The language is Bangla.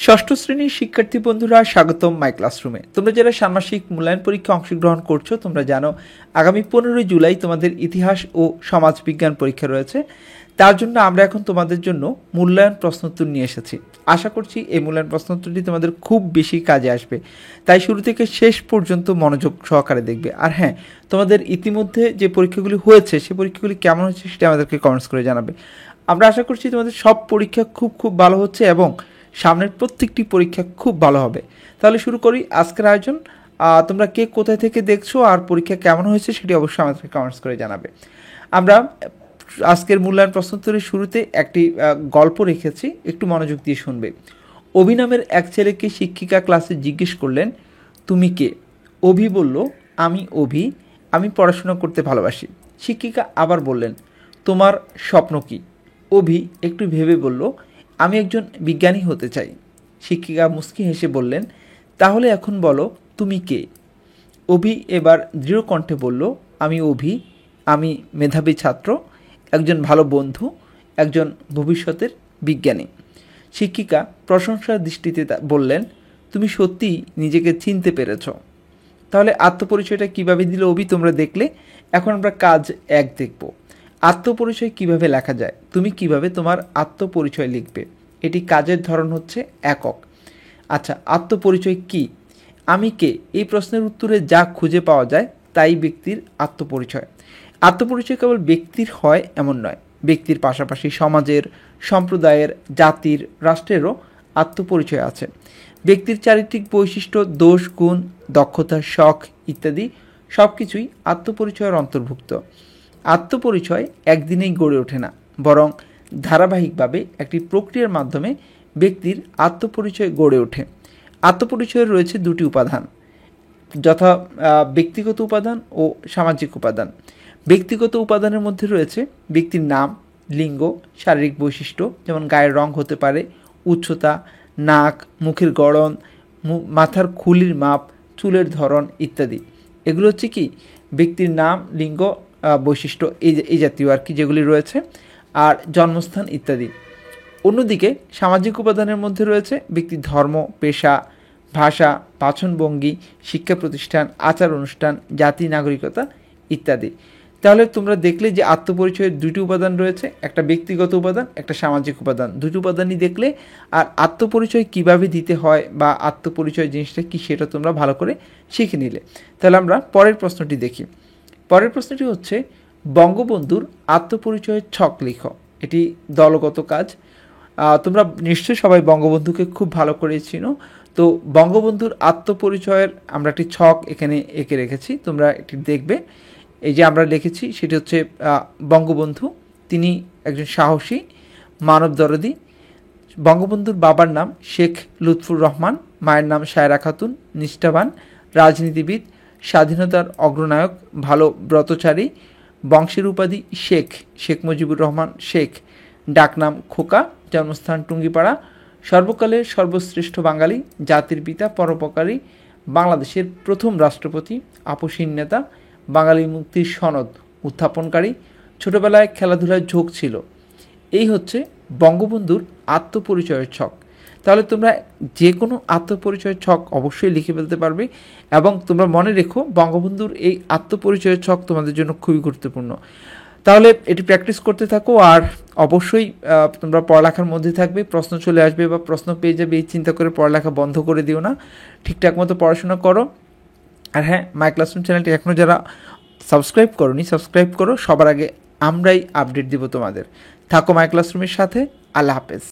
ষষ্ঠ শ্রেণীর শিক্ষার্থী বন্ধুরা স্বাগতম মাই ক্লাসরুমে। তোমরা যারা ষান্মাসিক মূল্যায়ন পরীক্ষায় অংশগ্রহণ করছো তোমরা জানো আগামী 15 জুলাই তোমাদের ইতিহাস ও সমাজবিজ্ঞান পরীক্ষা রয়েছে। তার জন্য আমরা এখন তোমাদের জন্য মূল্যায়ন প্রশ্নোত্তর নিয়ে এসেছি। আশা করছি এই মূল্যায়ন প্রশ্নোত্তরটি তোমাদের খুব বেশি কাজে আসবে, তাই শুরু থেকে শেষ পর্যন্ত মনোযোগ সহকারে দেখবে। আর হ্যাঁ, তোমাদের ইতিমধ্যে যে পরীক্ষাগুলি হয়েছে সেই পরীক্ষাগুলি কেমন হচ্ছে সেটা আমাদেরকে কমেন্টস করে জানাবে। আমরা আশা করছি তোমাদের সব পরীক্ষা খুব ভালো হচ্ছে এবং সামনের প্রত্যেকটি পরীক্ষা খুব ভালো হবে। তাহলে শুরু করি আজকের আয়োজন। তোমরা কে কোথায় থেকে দেখছো আর পরীক্ষা কেমন হয়েছে সেটি অবশ্যই আমাদেরকে কমেন্টস করে জানাবে। আমরা আজকের মূল্যায়ন প্রশ্নোত্তরের শুরুতে একটি গল্প রেখেছি, একটু মনোযোগ দিয়ে শুনবে। অভি নামের এক ছেলেকে শিক্ষিকা ক্লাসে জিজ্ঞেস করলেন, তুমি কে? অভি বলল, আমি অভি, আমি পড়াশোনা করতে ভালোবাসি। শিক্ষিকা আবার বললেন, তোমার স্বপ্ন কী? অভি একটু ভেবে বলল, আমি একজন বিজ্ঞানী হতে চাই। শিক্ষিকা মুচকি হেসে বললেন, তাহলে এখন বলো তুমি কে? অভি এবার দৃঢ় কণ্ঠে বলল, আমি অভি, আমি মেধাবী ছাত্র, একজন ভালো বন্ধু, একজন ভবিষ্যতের বিজ্ঞানী। শিক্ষিকা প্রশংসার দৃষ্টিতে বললেন, তুমি সত্যিই নিজেকে চিনতে পেরেছ। তাহলে আত্মপরিচয়টা কিভাবে দিল অভি তোমরা দেখলে। এখন আমরা কাজ 1 দেখব। আত্মপরিচয় কিভাবে লেখা যায়, তুমি কিভাবে তোমার আত্মপরিচয় লিখবে। এটি কাজের ধরন হচ্ছে একক। আচ্ছা, আত্মপরিচয় কি? আমি কে এই প্রশ্নের উত্তরে যা খুঁজে পাওয়া যায় তাই ব্যক্তির আত্মপরিচয়। আত্মপরিচয় কেবল ব্যক্তির হয় এমন নয়, ব্যক্তির পাশাপাশি সমাজের, সম্প্রদায়ের, জাতির, রাষ্ট্রেরও আত্মপরিচয় আছে। ব্যক্তির চারিত্রিক বৈশিষ্ট্য, দোষ, গুণ, দক্ষতা, শখ ইত্যাদি সব কিছুই আত্মপরিচয়ের অন্তর্ভুক্ত। আত্মপরিচয় একদিনেই গড়ে ওঠে না, বরং ধারাবাহিকভাবে একটি প্রক্রিয়ার মাধ্যমে ব্যক্তির আত্মপরিচয় গড়ে ওঠে। আত্মপরিচয়ের রয়েছে 2টি উপাদান, যথা ব্যক্তিগত উপাদান ও সামাজিক উপাদান। ব্যক্তিগত উপাদানের মধ্যে রয়েছে ব্যক্তির নাম, লিঙ্গ, শারীরিক বৈশিষ্ট্য, যেমন গায়ের রং হতে পারে, উচ্চতা, নাক, মুখের গড়ন, মাথার খুলির মাপ, চুলের ধরন ইত্যাদি। এগুলো হচ্ছে কি ব্যক্তির নাম, লিঙ্গ, বৈশিষ্ট্য এই জাতীয় আর কি যেগুলি রয়েছে, আর জন্মস্থান ইত্যাদি। অন্যদিকে সামাজিক উপাদানের মধ্যে রয়েছে ব্যক্তির ধর্ম, পেশা, ভাষা, বাচনভঙ্গি, শিক্ষা প্রতিষ্ঠান, আচার অনুষ্ঠান, জাতি, নাগরিকতা ইত্যাদি। তাহলে তোমরা দেখলে যে আত্মপরিচয়ের 2টি উপাদান রয়েছে, একটা ব্যক্তিগত উপাদান, একটা সামাজিক উপাদান। 2টি উপাদানই দেখলে। আর আত্মপরিচয় কিভাবে দিতে হয় বা আত্মপরিচয় জিনিসটা কি সেটা তোমরা ভালো করে শিখে নিলে। তাহলে আমরা পরের প্রশ্নটি দেখি। পরের প্রশ্নটি হচ্ছে, বঙ্গবন্ধুর আত্মপরিচয়ের ছক লিখো। এটি দলগত কাজ। তোমরা নিশ্চয়ই সবাই বঙ্গবন্ধুকে খুব ভালো করে চিনো। তো বঙ্গবন্ধুর আত্মপরিচয়ের আমরা একটি ছক এখানে এঁকে রেখেছি, তোমরা এটি দেখবে। এই যে আমরা লিখেছি সেটি হচ্ছে বঙ্গবন্ধু, তিনি একজন সাহসী, মানবদরদী। বঙ্গবন্ধুর বাবার নাম শেখ লুৎফুর রহমান, মায়ের নাম সায়রা খাতুন, নিষ্ঠাবান, রাজনীতিবিদ, স্বাধীনতার অগ্রনায়ক, ভালো ব্রতচারী। বংশের উপাধি শেখ, শেখ মুজিবুর রহমান শেখ। ডাকনাম খোকা, জন্মস্থান টুঙ্গিপাড়া। সর্বকালের সর্বশ্রেষ্ঠ বাঙালি, জাতির পিতা, পরোপকারী, বাংলাদেশের প্রথম রাষ্ট্রপতি, আপসীন নেতা, বাঙালি মুক্তির সনদ উত্থাপনকারী। ছোটবেলায় খেলাধুলায় ঝোঁক ছিল। এই হচ্ছে বঙ্গবন্ধুর আত্মপরিচয়ের ছক। তাহলে তোমরা যে কোনো আত্মপরিচয়ের ছক অবশ্যই লিখে ফেলতে পারবে এবং তোমরা মনে রেখো বঙ্গবন্ধুর এই আত্মপরিচয়ের ছক তোমাদের জন্য খুবই গুরুত্বপূর্ণ। তাহলে এটি প্র্যাকটিস করতে থাকো আর অবশ্যই তোমরা পড়ালেখার মধ্যে থাকবে। প্রশ্ন চলে আসবে বা প্রশ্ন পেয়ে যাবে এই চিন্তা করে পড়ালেখা বন্ধ করে দিও না, ঠিকঠাক মতো পড়াশোনা করো। আর হ্যাঁ, মাই ক্লাসরুম চ্যানেলটি এখনও যারা সাবস্ক্রাইব করোনি সাবস্ক্রাইব করো, সবার আগে আমরাই আপডেট দিব তোমাদের। থাকো মাই ক্লাসরুমের সাথে। আল্লাহ হাফেজ।